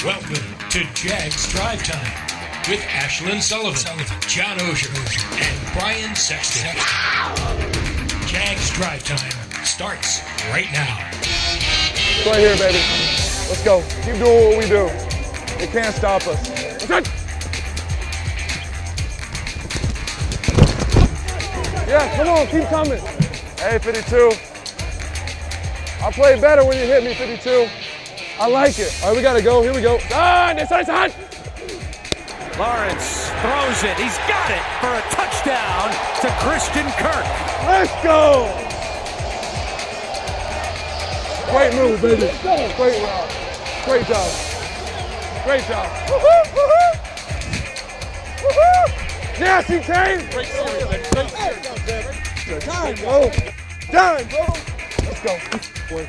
Welcome to Jags Drive Time with Ashlyn Sullivan, John Oehser, and Brian Sexton. Jags Drive Time starts right now. Right here, baby. Let's go. Keep doing what we do. They can't stop us. Yeah, come on, keep coming. Hey, 52. I play better when you hit me, 52. I like it. All right, we gotta go. Here we go. Lawrence throws it. He's got it for a touchdown to Christian Kirk. Let's go. Great move, baby. Great route. Great job. Great job. Woohoo! Woohoo! Woohoo! Yes, he came. Great series, baby. Great series. Time, bro. Time, bro. Let's go. Boy.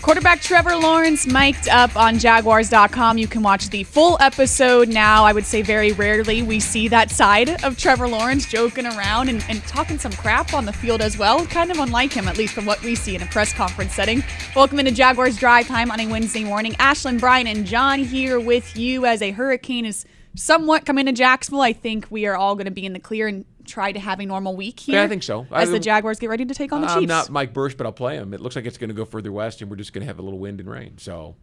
Quarterback Trevor Lawrence mic'd up on Jaguars.com. You can watch the full episode now. I would say very rarely we see that side of Trevor Lawrence joking around and talking some crap on the field as well. Kind of unlike him, at least from what we see in a press conference setting. Welcome into Jaguars Drive Time on a Wednesday morning. Ashlyn, Brian, and John here with you as a hurricane is somewhat coming to Jacksonville. I think we are all going to be in the clear and try to have a normal week here. Yeah, I think so. As the Jaguars get ready to take on the Chiefs. I'm not Mike Bursch, but I'll play him. It looks like it's going to go further west, and we're just going to have a little wind and rain. So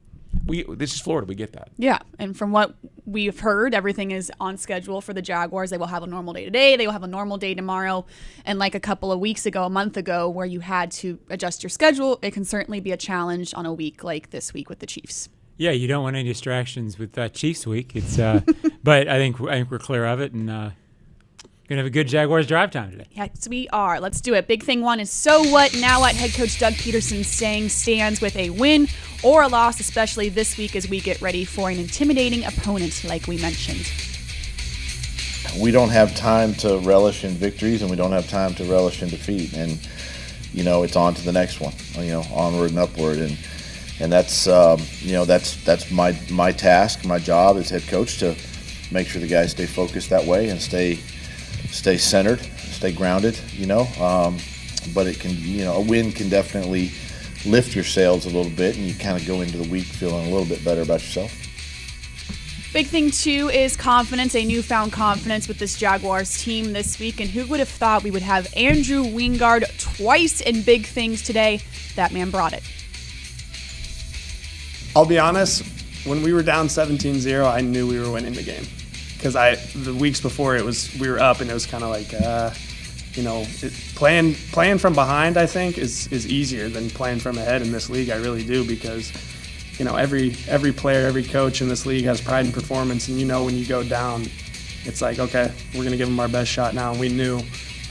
this is Florida. We get that. Yeah, and from what we've heard, everything is on schedule for the Jaguars. They will have a normal day today. They will have a normal day tomorrow. And like a month ago, where you had to adjust your schedule, it can certainly be a challenge on a week like this week with the Chiefs. Yeah, you don't want any distractions with Chiefs week. It's, but I think we're clear of it, and going to have a good Jaguars drive time today. Yes, we are. Let's do it. Big thing one is so what? Now what? Head coach Doug Pedersen saying stands with a win or a loss, especially this week as we get ready for an intimidating opponent like we mentioned. We don't have time to relish in victories, and we don't have time to relish in defeat. And, it's on to the next one, onward and upward. And that's, that's my task, my job as head coach, to make sure the guys stay focused that way and stay centered, stay grounded, but it can, a win can definitely lift your sails a little bit, and you kind of go into the week feeling a little bit better about yourself. Big thing, too, is confidence, a newfound confidence with this Jaguars team this week. And who would have thought we would have Andrew Wingard twice in big things today? That man brought it. I'll be honest, when we were down 17-0, I knew we were winning the game. Because the weeks before we were up, and it was kind of like, playing from behind, I think, is easier than playing from ahead in this league. I really do, because every player, every coach in this league has pride in performance, and when you go down, it's like, okay, we're gonna give them our best shot now. And we knew,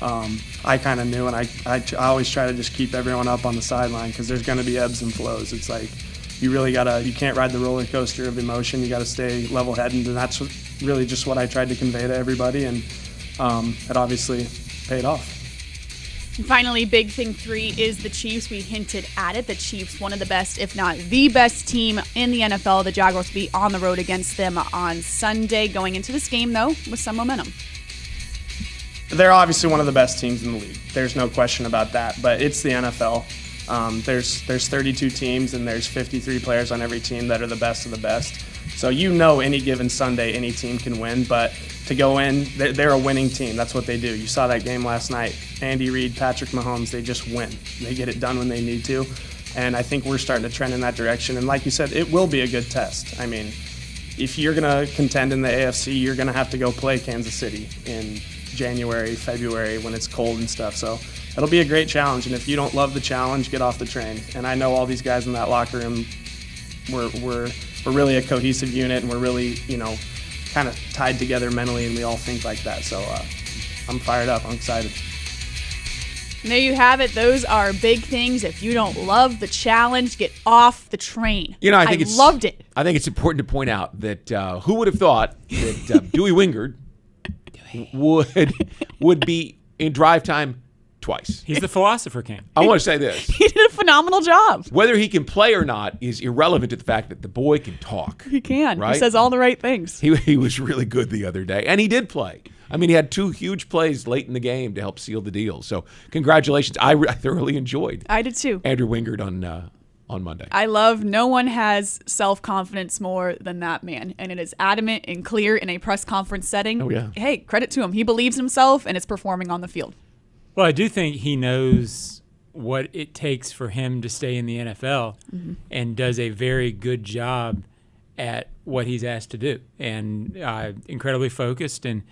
I kind of knew, and I always try to just keep everyone up on the sideline, because there's gonna be ebbs and flows. It's like you can't ride the roller coaster of emotion. You got to stay level-headed, and that's really just what I tried to convey to everybody, and it obviously paid off. And finally, big thing 3 is the Chiefs. We hinted at it. The Chiefs, one of the best, if not the best team in the NFL. The Jaguars will be on the road against them on Sunday. Going into this game, though, with some momentum. They're obviously one of the best teams in the league. There's no question about that, but it's the NFL. There's 32 teams, and there's 53 players on every team that are the best of the best. So any given Sunday, any team can win, but to go in, they're a winning team. That's what they do. You saw that game last night. Andy Reid, Patrick Mahomes, they just win. They get it done when they need to, and I think we're starting to trend in that direction. And like you said, it will be a good test. I mean, if you're going to contend in the AFC, you're going to have to go play Kansas City in January, February when it's cold and stuff. So it'll be a great challenge, and if you don't love the challenge, get off the train. And I know all these guys in that locker room, we're really a cohesive unit, and we're really, kind of tied together mentally, and we all think like that. So I'm fired up. I'm excited. And there you have it. Those are big things. If you don't love the challenge, get off the train. I think loved it. I think it's important to point out that who would have thought that Dewey Wingard would be in drive time twice. He's the philosopher king. I want to say this. He did a phenomenal job. Whether he can play or not is irrelevant to the fact that the boy can talk. He can. Right? He says all the right things. He was really good the other day, and he did play. I mean, he had 2 huge plays late in the game to help seal the deal. So congratulations. I thoroughly enjoyed I did too. Andrew Wingard on on Monday. I love no one has self-confidence more than that man. And it is adamant and clear in a press conference setting. Oh, yeah. Hey, credit to him. He believes in himself and is performing on the field. Well, I do think he knows what it takes for him to stay in the NFL and does a very good job at what he's asked to do, and incredibly focused. And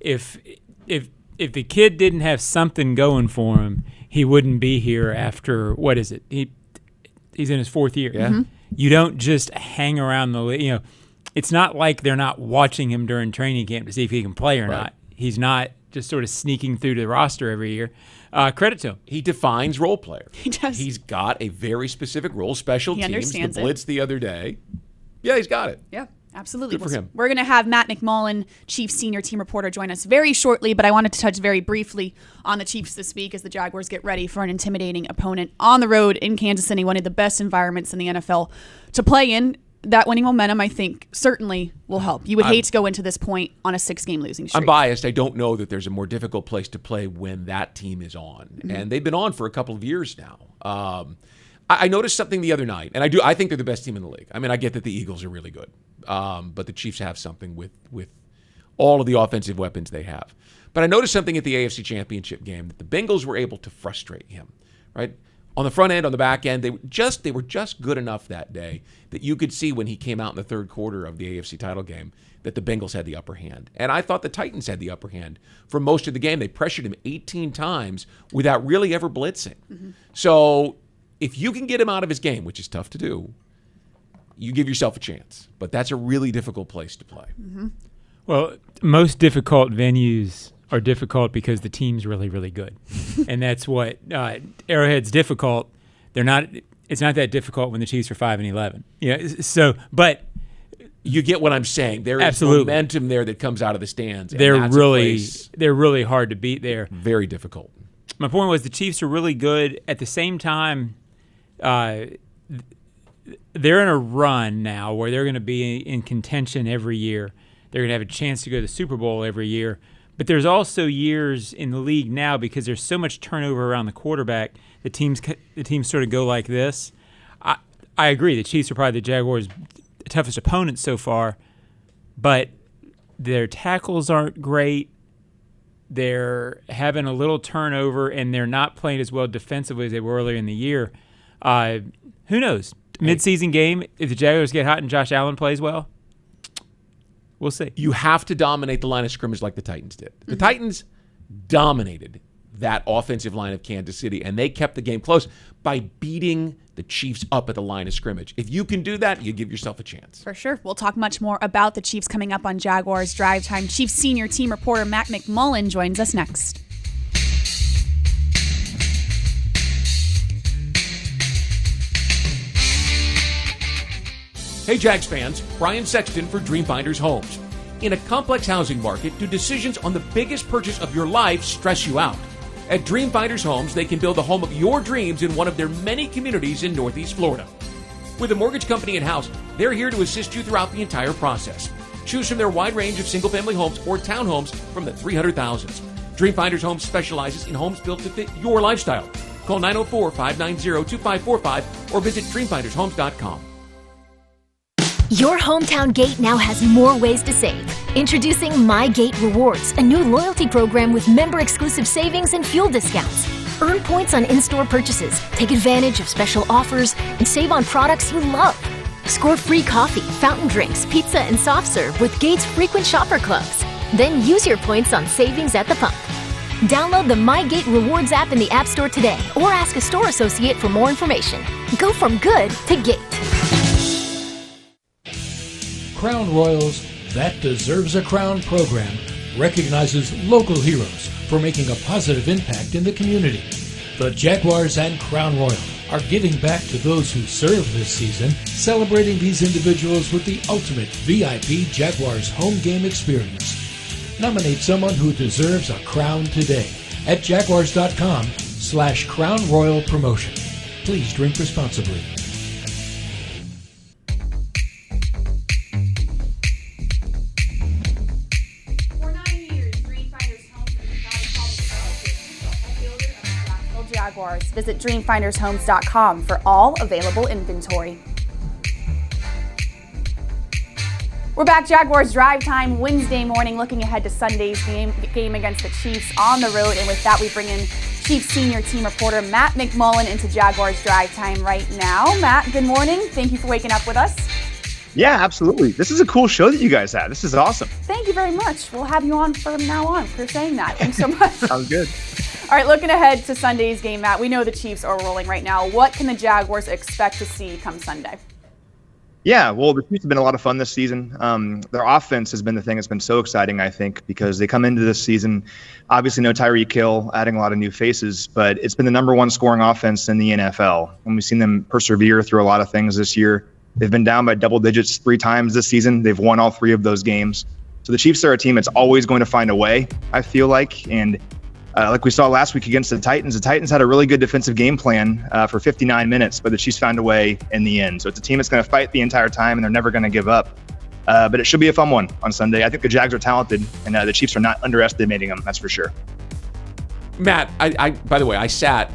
if the kid didn't have something going for him, he wouldn't be here after, what is it? He's in his 4th year. Yeah. You don't just hang around the it's not like they're not watching him during training camp to see if he can play or not. He's not just sort of sneaking through the roster every year. Credit to him. He defines role player. He does. He's got a very specific role, special He teams, the understands it. blitz the other day. Yeah, he's got it. Yeah, absolutely. Good for him. We're going to have Matt McMullen, Chiefs senior team reporter, join us very shortly, but I wanted to touch very briefly on the Chiefs this week as the Jaguars get ready for an intimidating opponent on the road in Kansas City, one of the best environments in the NFL to play in. That winning momentum, I think, certainly will help. You would hate to go into this point on a 6-game losing streak. I'm biased. I don't know that there's a more difficult place to play when that team is on. And they've been on for a couple of years now. I noticed something the other night, and I think they're the best team in the league. I mean, I get that the Eagles are really good, but the Chiefs have something with all of the offensive weapons they have. But I noticed something at the AFC Championship game, that the Bengals were able to frustrate him, right? On the front end, on the back end, they were just good enough that day that you could see when he came out in the third quarter of the AFC title game that the Bengals had the upper hand. And I thought the Titans had the upper hand for most of the game. They pressured him 18 times without really ever blitzing. So if you can get him out of his game, which is tough to do, you give yourself a chance. But that's a really difficult place to play. Well, most difficult venues are difficult because the team's really, really good. And that's what Arrowhead's difficult. It's not that difficult when the Chiefs are 5-11. Yeah. So, but you get what I'm saying. There is absolutely momentum there that comes out of the stands. And they're that's really hard to beat there. Very difficult. My point was the Chiefs are really good. At the same time, they're in a run now where they're going to be in contention every year. They're going to have a chance to go to the Super Bowl every year. But there's also years in the league now, because there's so much turnover around the quarterback, the teams sort of go like this. I agree. The Chiefs are probably the Jaguars' toughest opponents so far, but their tackles aren't great. They're having a little turnover, and they're not playing as well defensively as they were earlier in the year. Who knows? Mid-season game, if the Jaguars get hot and Josh Allen plays well, we'll see. You have to dominate the line of scrimmage like the Titans did. The Titans dominated that offensive line of Kansas City, and they kept the game close by beating the Chiefs up at the line of scrimmage. If you can do that, you give yourself a chance. For sure. We'll talk much more about the Chiefs coming up on Jaguars Drive Time. Chiefs senior team reporter Matt McMullen joins us next. Hey Jags fans, Brian Sexton for Dreamfinders Homes. In a complex housing market, do decisions on the biggest purchase of your life stress you out? At Dreamfinders Homes, they can build the home of your dreams in one of their many communities in Northeast Florida. With a mortgage company in-house, they're here to assist you throughout the entire process. Choose from their wide range of single-family homes or townhomes from the 300,000s. Dreamfinders Homes specializes in homes built to fit your lifestyle. Call 904-590-2545 or visit dreamfindershomes.com. Your hometown gate now has more ways to save. Introducing My Gate Rewards, a new loyalty program with member-exclusive savings and fuel discounts. Earn points on in-store purchases, take advantage of special offers, and save on products you love. Score free coffee, fountain drinks, pizza, and soft serve with Gates frequent shopper clubs. Then use your points on savings at the pump. Download the My Gate Rewards app in the App Store today or ask a store associate for more information. Go from good to Gate. Crown Royal's That Deserves a Crown program recognizes local heroes for making a positive impact in the community. The Jaguars and Crown Royal are giving back to those who serve this season, celebrating these individuals with the ultimate VIP Jaguars home game experience. Nominate someone who deserves a crown today at jaguars.com/Crown Royal Promotion. Please drink responsibly. Jaguars Visit dreamfindershomes.com for all available inventory. We're back, Jaguars Drive Time Wednesday morning, looking ahead to Sunday's game against the Chiefs on the road. And with that, we bring in Chiefs senior team reporter Matt McMullen into Jaguars Drive Time right now. Matt, good morning. Thank you for waking up with us. Yeah, absolutely. This is a cool show that you guys have. This is awesome. Thank you very much. We'll have you on from now on for saying that. Thanks so much. Sounds good. All right, looking ahead to Sunday's game, Matt, we know the Chiefs are rolling right now. What can the Jaguars expect to see come Sunday? Yeah, well, the Chiefs have been a lot of fun this season. Their offense has been the thing that's been so exciting, I think, because they come into this season, obviously no Tyreek Hill, adding a lot of new faces, but it's been the number one scoring offense in the NFL. And we've seen them persevere through a lot of things this year. They've been down by double digits 3 times this season. They've won all 3 of those games. So the Chiefs are a team that's always going to find a way, I feel like. And like we saw last week against the Titans had a really good defensive game plan for 59 minutes, but the Chiefs found a way in the end. So it's a team that's going to fight the entire time, and they're never going to give up. But it should be a fun one on Sunday. I think the Jags are talented, and the Chiefs are not underestimating them, that's for sure. Matt, I by the way, I sat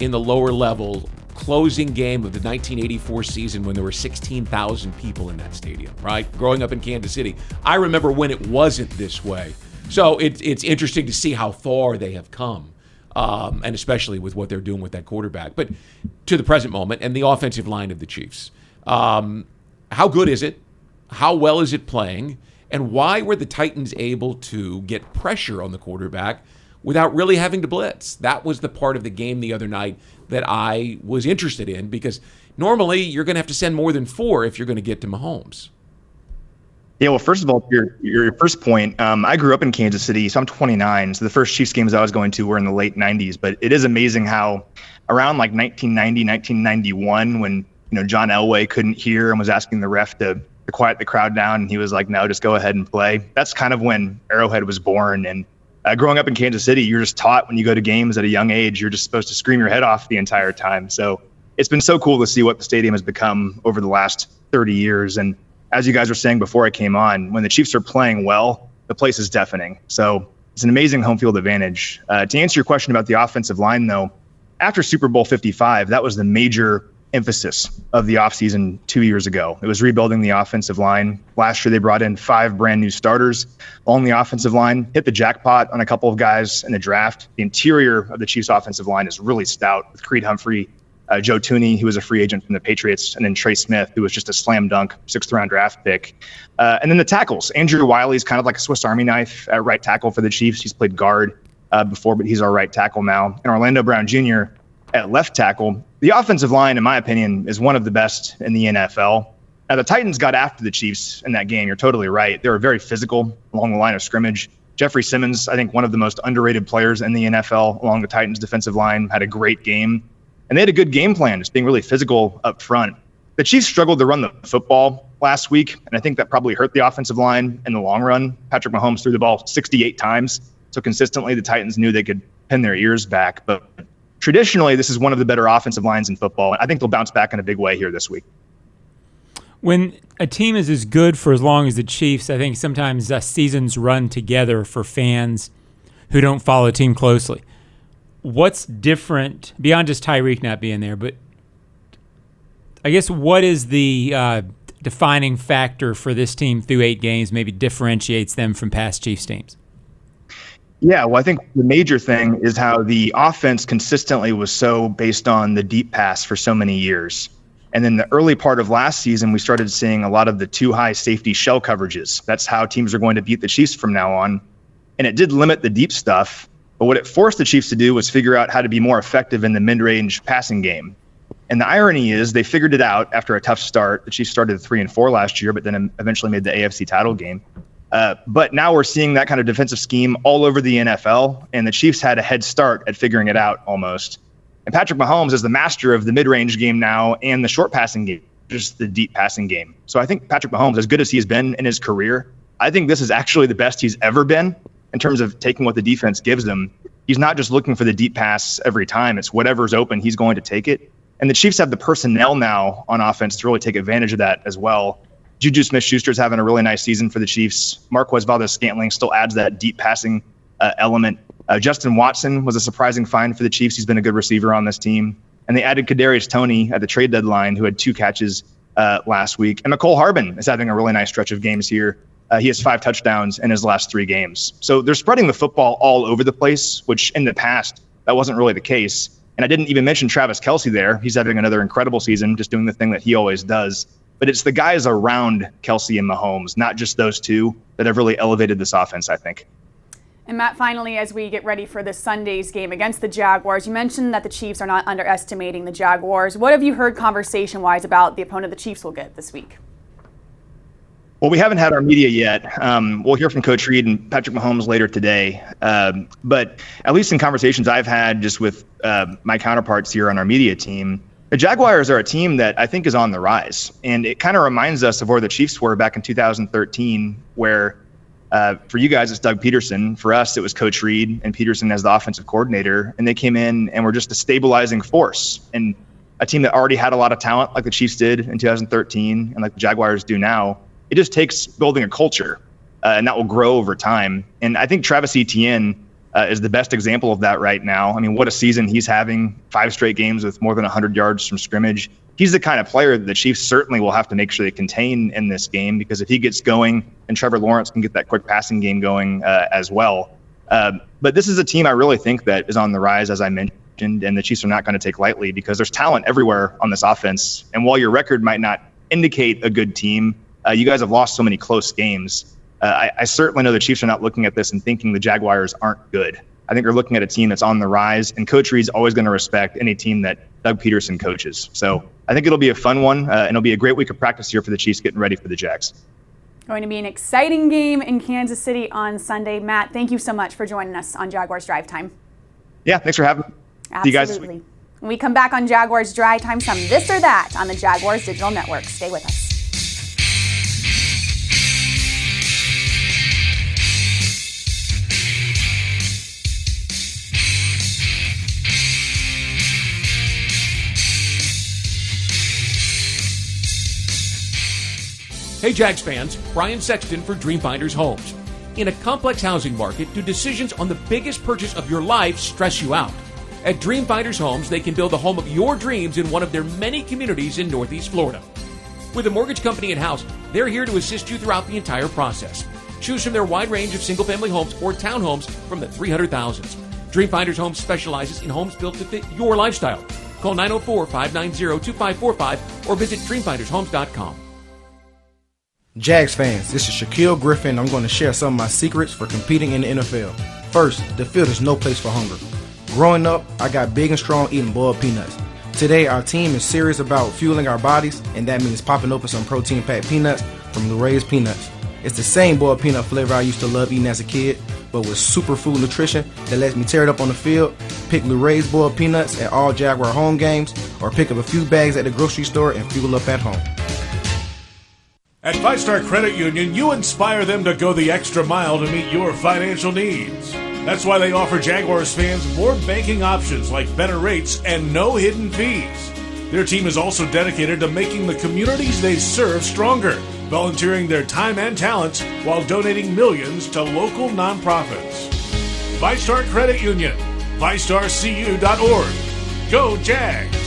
in the lower level closing game of the 1984 season when there were 16,000 people in that stadium, right? Growing up in Kansas City. I remember when it wasn't this way. So it's interesting to see how far they have come, and especially with what they're doing with that quarterback. But to the present moment and the offensive line of the Chiefs, how good is it? How well is it playing? And why were the Titans able to get pressure on the quarterback without really having to blitz? That was the part of the game the other night that I was interested in, because normally you're going to have to send more than 4 if you're going to get to Mahomes. Yeah, well, first of all, your first point, I grew up in Kansas City, so I'm 29. So the first Chiefs games I was going to were in the late 90s. But it is amazing how around like 1990, 1991, when John Elway couldn't hear and was asking the ref to quiet the crowd down, and he was like, no, just go ahead and play. That's kind of when Arrowhead was born. And growing up in Kansas City, you're just taught when you go to games at a young age, you're just supposed to scream your head off the entire time. So it's been so cool to see what the stadium has become over the last 30 years. And as you guys were saying before I came on, when the Chiefs are playing well, the place is deafening. So it's an amazing home field advantage. To answer your question about the offensive line, though, after Super Bowl 55, that was the major emphasis of the offseason 2 years ago. It was rebuilding the offensive line. Last year, they brought in 5 brand new starters on the offensive line, hit the jackpot on a couple of guys in the draft. The interior of the Chiefs' offensive line is really stout with Creed Humphrey, Joe Tooney, who was a free agent from the Patriots, and then Trey Smith, who was just a slam dunk 6th-round draft pick. And then the tackles. Andrew Wiley's kind of like a Swiss Army knife at right tackle for the Chiefs. He's played guard before, but he's our right tackle now. And Orlando Brown Jr. at left tackle. The offensive line, in my opinion, is one of the best in the NFL. Now, the Titans got after the Chiefs in that game. You're totally right. They were very physical along the line of scrimmage. Jeffrey Simmons, I think one of the most underrated players in the NFL along the Titans defensive line, had a great game. And they had a good game plan, just being really physical up front. The Chiefs struggled to run the football last week, and I think that probably hurt the offensive line in the long run. Patrick Mahomes threw the ball 68 times. So consistently, the Titans knew they could pin their ears back. But traditionally, this is one of the better offensive lines in football. I think they'll bounce back in a big way here this week. When a team is as good for as long as the Chiefs, I think sometimes seasons run together for fans who don't follow a team closely. What's different, beyond just Tyreek not being there, but I guess what is the defining factor for this team through 8 games, maybe differentiates them from past Chiefs teams? Yeah, well, I think the major thing is how the offense consistently was so based on the deep pass for so many years. And then the early part of last season, we started seeing a lot of the too high safety shell coverages. That's how teams are going to beat the Chiefs from now on. And it did limit the deep stuff. But what it forced the Chiefs to do was figure out how to be more effective in the mid-range passing game. And the irony is they figured it out after a tough start. The Chiefs started 3-4 last year, but then eventually made the AFC title game. But now we're seeing that kind of defensive scheme all over the NFL, and the Chiefs had a head start at figuring it out almost. And Patrick Mahomes is the master of the mid-range game now and the short passing game, just the deep passing game. So I think Patrick Mahomes, as good as he has been in his career, I think this is actually the best he's ever been in terms of taking what the defense gives him. He's not just looking for the deep pass every time. It's whatever's open, he's going to take it. And the Chiefs have the personnel now on offense to really take advantage of that as well. Juju Smith-Schuster's having a really nice season for the Chiefs. Marquez Valdez-Scantling still adds that deep passing element Justin Watson was a surprising find for the Chiefs. He's been a good receiver on this team. And they added Kadarius Toney at the trade deadline, who had 2 catches last week. And McCole Harbin is having a really nice stretch of games here. He has 5 touchdowns in his last 3 games. So they're spreading the football all over the place, which in the past, that wasn't really the case. And I didn't even mention Travis Kelce there. He's having another incredible season, just doing the thing that he always does. But it's the guys around Kelce and Mahomes, not just those two, that have really elevated this offense, I think. And Matt, finally, as we get ready for this Sunday's game against the Jaguars, you mentioned that the Chiefs are not underestimating the Jaguars. What have you heard conversation-wise about the opponent the Chiefs will get this week? Well, we haven't had our media yet. We'll hear from Coach Reed and Patrick Mahomes later today. But at least in conversations I've had just with my counterparts here on our media team, the Jaguars are a team that I think is on the rise. And it kind of reminds us of where the Chiefs were back in 2013, where for you guys, it's Doug Pedersen. For us, it was Coach Reed and Pedersen as the offensive coordinator. And they came in and were just a stabilizing force. And a team that already had a lot of talent like the Chiefs did in 2013 and like the Jaguars do now. It just takes building a culture, and that will grow over time. And I think Travis Etienne is the best example of that right now. I mean, what a season he's having, 5 straight games with more than 100 yards from scrimmage. He's the kind of player that the Chiefs certainly will have to make sure they contain in this game, because if he gets going, and Trevor Lawrence can get that quick passing game going as well. But this is a team I really think that is on the rise, as I mentioned, and the Chiefs are not going to take lightly because there's talent everywhere on this offense. And while your record might not indicate a good team, you guys have lost so many close games. I certainly know the Chiefs are not looking at this and thinking the Jaguars aren't good. I think they're looking at a team that's on the rise, and Coach Reed's always going to respect any team that Doug Pedersen coaches. So I think it'll be a fun one, and it'll be a great week of practice here for the Chiefs getting ready for the Jags. Going to be an exciting game in Kansas City on Sunday. Matt, thank you so much for joining us on Jaguars Drive Time. Yeah, thanks for having me. Absolutely. See you guys this week. When we come back on Jaguars Drive Time, some this or that on the Jaguars Digital Network. Stay with us. Hey Jags fans, Brian Sexton for Dreamfinders Homes. In a complex housing market, do decisions on the biggest purchase of your life stress you out? At Dreamfinders Homes, they can build the home of your dreams in one of their many communities in Northeast Florida. With a mortgage company in-house, they're here to assist you throughout the entire process. Choose from their wide range of single-family homes or townhomes from the 300,000s. Dreamfinders Homes specializes in homes built to fit your lifestyle. Call 904-590-2545 or visit dreamfindershomes.com. Jags fans, this is Shaquille Griffin. I'm going to share some of my secrets for competing in the NFL. First, the field is no place for hunger. Growing up, I got big and strong eating boiled peanuts. Today, our team is serious about fueling our bodies, and that means popping open some protein-packed peanuts from Luray's Peanuts. It's the same boiled peanut flavor I used to love eating as a kid, but with superfood nutrition that lets me tear it up on the field. Pick Luray's boiled peanuts at all Jaguar home games, or pick up a few bags at the grocery store and fuel up at home. At 5-Star Credit Union, you inspire them to go the extra mile to meet your financial needs. That's why they offer Jaguars fans more banking options like better rates and no hidden fees. Their team is also dedicated to making the communities they serve stronger, volunteering their time and talents while donating millions to local nonprofits. 5-Star Credit Union, 5starcu.org. Go Jags!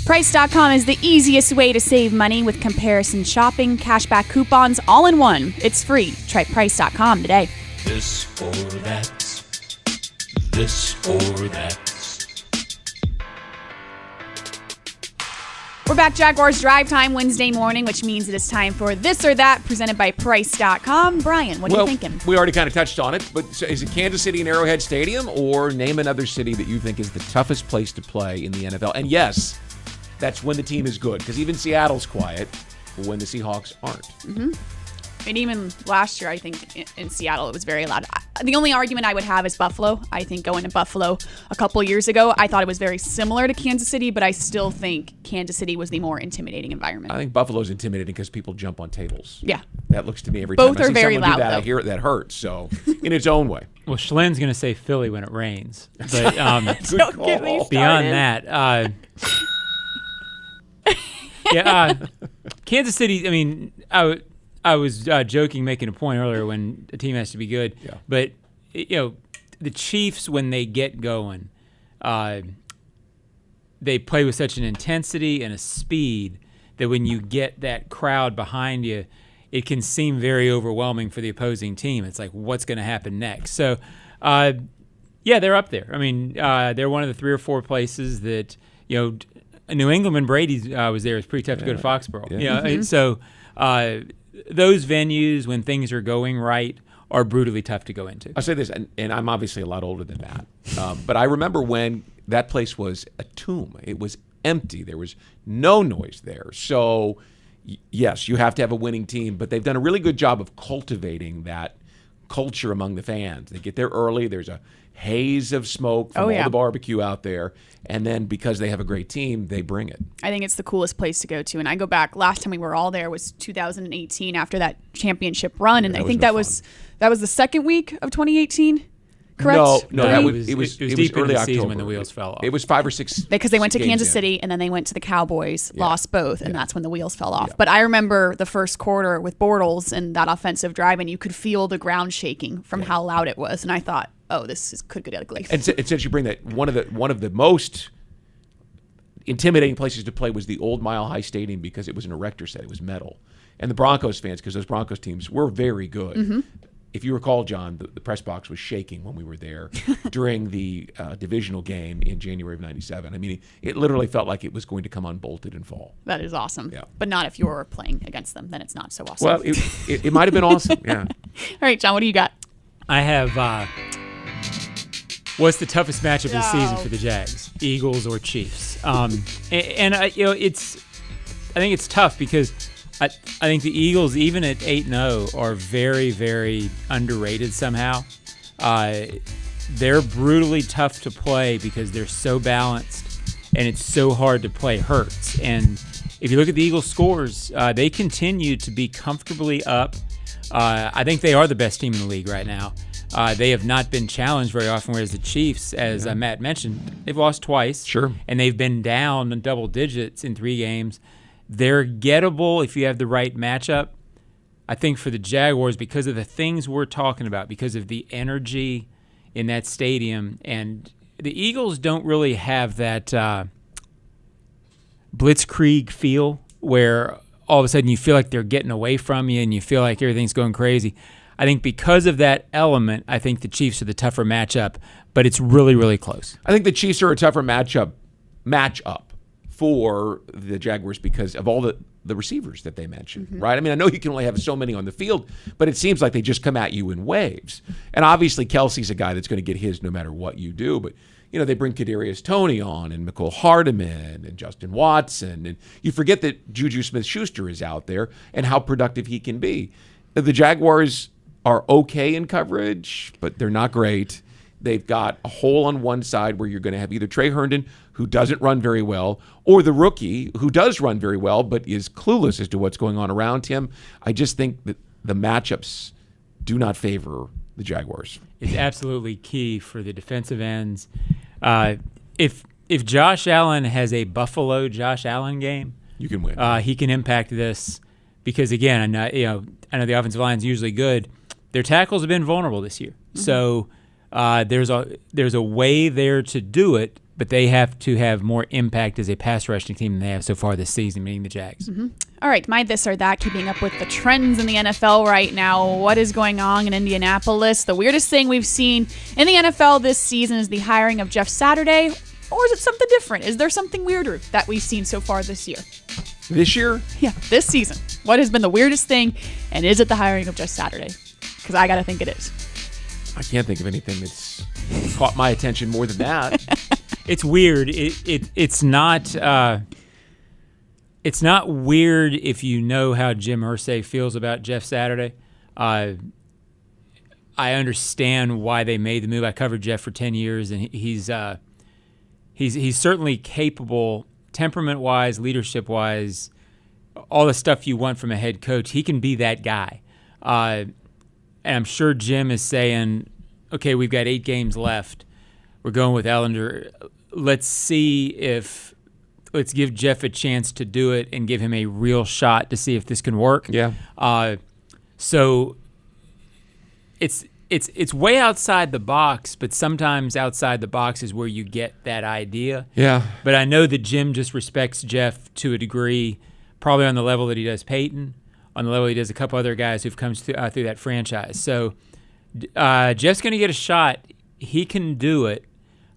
Price.com is the easiest way to save money with comparison shopping, cashback coupons, all in one. It's free. Try Price.com today. This or that. This or that. We're back, Jaguars Drive Time Wednesday morning, which means it is time for This or That, presented by Price.com. Brian, what are you thinking? We already kind of touched on it, but is it Kansas City and Arrowhead Stadium, or name another city that you think is the toughest place to play in the NFL? And yes, that's when the team is good, because even Seattle's quiet when the Seahawks aren't. Mm-hmm. And even last year, I think, in Seattle, it was very loud. The only argument I would have is Buffalo. I think going to Buffalo a couple years ago, I thought it was very similar to Kansas City, but I still think Kansas City was the more intimidating environment. I think Buffalo's intimidating because people jump on tables. Yeah. That looks to me every time Both I are see very someone loud, do that, though. I hear it, that hurts, so in its own way. Well, Schlinn's going to say Philly when it rains. But Don't get me started. beyond that, Kansas City, I mean, I was joking, making a point earlier when a team has to be good. Yeah. But, the Chiefs, when they get going, they play with such an intensity and a speed that when you get that crowd behind you, it can seem very overwhelming for the opposing team. It's like, what's going to happen next? So, they're up there. I mean, they're one of the 3 or 4 places that, New England when Brady was there, it's pretty tough to go to Foxborough. Yeah. So those venues, when things are going right, are brutally tough to go into. I'll say this, and I'm obviously a lot older than that, but I remember when that place was a tomb. It was empty. There was no noise there. So, yes, you have to have a winning team, but they've done a really good job of cultivating that culture among the fans. They get there early. There's a haze of smoke from all the barbecue out there, and then because they have a great team, they bring it. I think it's the coolest place to go to. And I go back, last time we were all there was 2018 after that championship run, and I think that was the second week of 2018. Correct? No, it was deep early in the October. season when the wheels fell off. It was 5 or 6 because they went to games Kansas in. City and then they went to the Cowboys, lost both, and that's when the wheels fell off. But I remember the first quarter with Bortles and that offensive drive, and you could feel the ground shaking from how loud it was. And I thought, could get ugly. And since you bring that, one of the most intimidating places to play was the old Mile High Stadium because it was an erector set. It was metal. And the Broncos fans, because those Broncos teams were very good. Mm-hmm. If you recall, John, the press box was shaking when we were there during the divisional game in January of '97. I mean, it literally felt like it was going to come unbolted and fall. That is awesome. Yeah. But not if you're playing against them. Then it's not so awesome. Well, it might have been awesome. Yeah. All right, John, what do you got? I have what's the toughest matchup of the season for the Jags? Eagles or Chiefs? I think it's tough because I think the Eagles, even at 8-0, are very, very underrated somehow. They're brutally tough to play because they're so balanced, and it's so hard to play Hurts. And if you look at the Eagles' scores, they continue to be comfortably up. I think they are the best team in the league right now. They have not been challenged very often, whereas the Chiefs, as Matt mentioned, they've lost twice. Sure. And they've been down in double digits in 3 games. They're gettable if you have the right matchup. I think for the Jaguars, because of the things we're talking about, because of the energy in that stadium, and the Eagles don't really have that blitzkrieg feel where all of a sudden you feel like they're getting away from you and you feel like everything's going crazy. I think because of that element, I think the Chiefs are the tougher matchup, but it's really, really close. I think the Chiefs are a tougher matchup for the Jaguars because of all the receivers that they mentioned, right? I mean, I know you can only have so many on the field, but it seems like they just come at you in waves. And obviously, Kelsey's a guy that's going to get his no matter what you do, but they bring Kadarius Toney on and Mecole Hardman and Justin Watson, and you forget that Juju Smith-Schuster is out there and how productive he can be. The Jaguars are okay in coverage, but they're not great. They've got a hole on one side where you're going to have either Trey Herndon, who doesn't run very well, or the rookie, who does run very well but is clueless as to what's going on around him. I just think that the matchups do not favor the Jaguars. It's absolutely key for the defensive ends. If Josh Allen has a Buffalo Josh Allen game, you can win. He can impact this because, again, I know the offensive line is usually good. Their tackles have been vulnerable this year. Mm-hmm. So there's a way there to do it, but they have to have more impact as a pass rushing team than they have so far this season, meaning the Jags. Mm-hmm. All right, my this or that, keeping up with the trends in the NFL right now. What is going on in Indianapolis? The weirdest thing we've seen in the NFL this season is the hiring of Jeff Saturday, or is it something different? Is there something weirder that we've seen so far this year? This year? Yeah, this season. What has been the weirdest thing, and is it the hiring of Jeff Saturday? Because I got to think it is. I can't think of anything that's caught my attention more than that. It's weird. It's not weird if you know how Jim Irsay feels about Jeff Saturday. I understand why they made the move. I covered Jeff for 10 years, and he's certainly capable, temperament-wise, leadership-wise, all the stuff you want from a head coach. He can be that guy. And I'm sure Jim is saying, okay, we've got 8 games left. We're going with Ellender. Let's see if give Jeff a chance to do it and give him a real shot to see if this can work. Yeah. So it's way outside the box, but sometimes outside the box is where you get that idea. Yeah. But I know that Jim just respects Jeff to a degree, probably on the level that he does Peyton, on the level he does a couple other guys who've come through that franchise. So Jeff's going to get a shot. He can do it,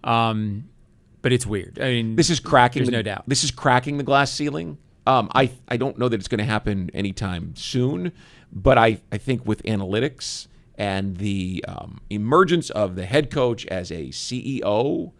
but it's weird. I mean, this is cracking. There's no doubt. This is cracking the glass ceiling. I don't know that it's going to happen anytime soon, but I think with analytics and the emergence of the head coach as a CEO,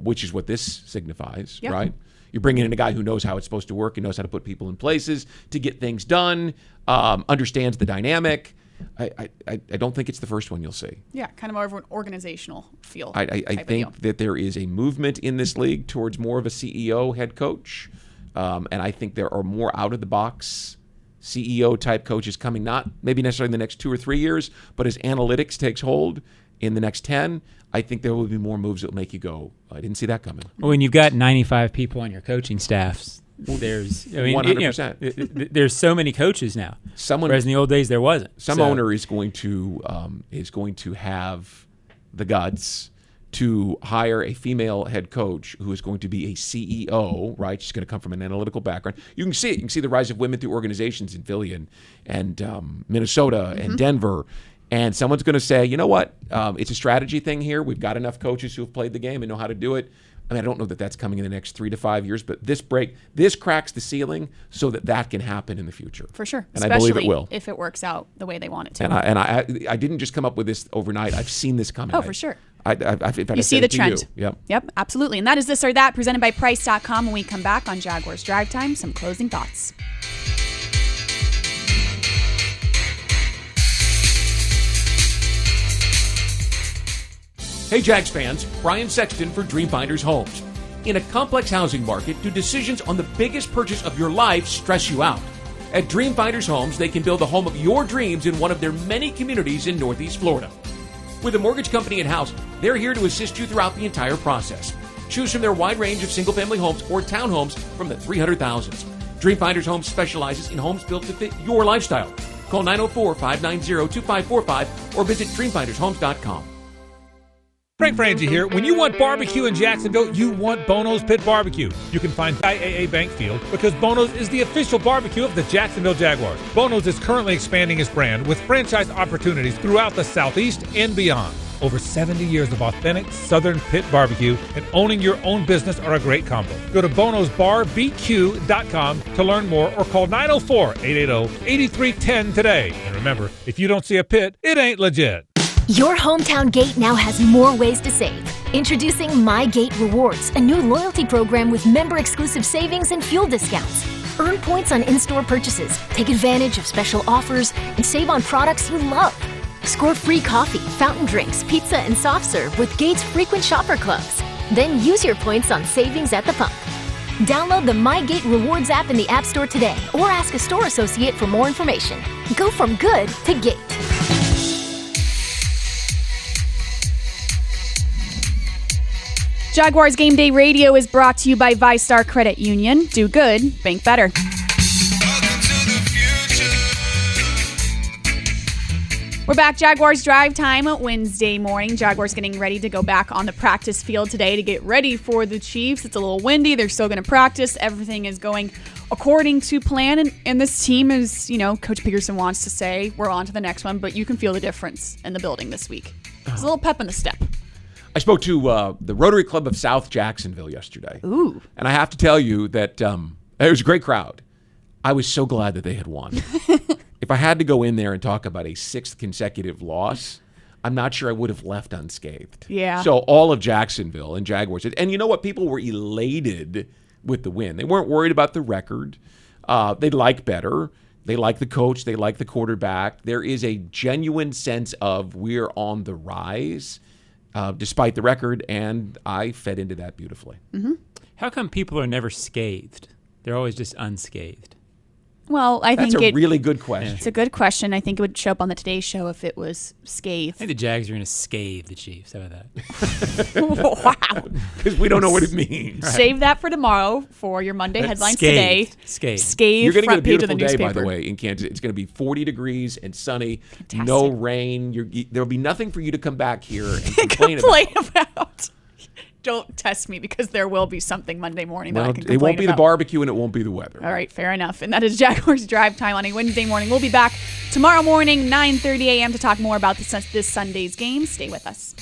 which is what this signifies, right? You're bringing in a guy who knows how it's supposed to work, and knows how to put people in places to get things done, understands the dynamic. I don't think it's the first one you'll see. Yeah, kind of more of an organizational feel. I think that there is a movement in this league towards more of a CEO head coach, and I think there are more out-of-the-box CEO type coaches coming, not maybe necessarily in the next 2 or 3 years, but as analytics takes hold in the next 10, I think there will be more moves that will make you go, I didn't see that coming. Well, when you've got 95 people on your coaching staffs, there's 100%. There's so many coaches now. Whereas in the old days there wasn't. Some owner is going to have the guts to hire a female head coach who is going to be a CEO, right? She's going to come from an analytical background. You can see it. You can see the rise of women through organizations in Philly and Minnesota and Denver. And someone's going to say, you know what? It's a strategy thing here. We've got enough coaches who have played the game and know how to do it. I mean, I don't know that that's coming in the next 3 to 5 years, but this cracks the ceiling so that can happen in the future. For sure. And especially I believe it will. If it works out the way they want it to. And I didn't just come up with this overnight. I've seen this coming. Oh, for sure. You see the trend. Yep, absolutely. And that is This or That, presented by Price.com. When we come back on Jaguars Drive Time, some closing thoughts. Hey Jags fans, Brian Sexton for Dreamfinders Homes. In a complex housing market, do decisions on the biggest purchase of your life stress you out? At Dreamfinders Homes, they can build the home of your dreams in one of their many communities in Northeast Florida. With a mortgage company in-house, they're here to assist you throughout the entire process. Choose from their wide range of single-family homes or townhomes from the 300,000s. Dreamfinders Homes specializes in homes built to fit your lifestyle. Call 904-590-2545 or visit dreamfindershomes.com. Frank Frangie here. When you want barbecue in Jacksonville, you want Bono's Pit Barbecue. You can find TIAA Bank Field because Bono's is the official barbecue of the Jacksonville Jaguars. Bono's is currently expanding its brand with franchise opportunities throughout the Southeast and beyond. Over 70 years of authentic Southern pit barbecue and owning your own business are a great combo. Go to bonosbarbq.com to learn more or call 904-880-8310 today. And remember, if you don't see a pit, it ain't legit. Your hometown gate now has more ways to save. Introducing My Gate Rewards, a new loyalty program with member-exclusive savings and fuel discounts. Earn points on in-store purchases, take advantage of special offers, and save on products you love. Score free coffee, fountain drinks, pizza, and soft serve with Gates frequent shopper clubs. Then use your points on savings at the pump. Download the My Gate Rewards app in the App Store today or ask a store associate for more information. Go from good to Gate. Jaguars Game Day Radio is brought to you by VyStar Credit Union. Do good, bank better. We're back, Jaguars Drive Time, Wednesday morning. Jaguars getting ready to go back on the practice field today to get ready for the Chiefs. It's a little windy. They're still going to practice. Everything is going according to plan. And this team is, Coach Pedersen wants to say, we're on to the next one, but you can feel the difference in the building this week. There's a little pep in the step. I spoke to the Rotary Club of South Jacksonville yesterday. Ooh. And I have to tell you that it was a great crowd. I was so glad that they had won. If I had to go in there and talk about a 6th consecutive loss, I'm not sure I would have left unscathed. Yeah. So all of Jacksonville and Jaguars. And you know what? People were elated with the win. They weren't worried about the record. They like better. They like the coach. They like the quarterback. There is a genuine sense of we're on the rise. Despite the record, and I fed into that beautifully. Mm-hmm. How come people are never scathed? They're always just unscathed. Well, I think That's a really good question. It's a good question. I think it would show up on the Today Show if it was scathed. I think the Jags are going to scathe the Chiefs. How about that? Wow. Because we don't know what it means. Save that for tomorrow for your Monday headlines today. Scathed. You're going to get a beautiful day, newspaper. by the way, in Kansas. It's going to be 40 degrees and sunny, no rain. There will be nothing for you to come back here and complain about. Don't test me because there will be something Monday morning that I can complain about. It won't be the barbecue and it won't be the weather. All right, fair enough. And that is Jaguars Drive Time on a Wednesday morning. We'll be back tomorrow morning, 9:30 a.m. to talk more about this Sunday's game. Stay with us.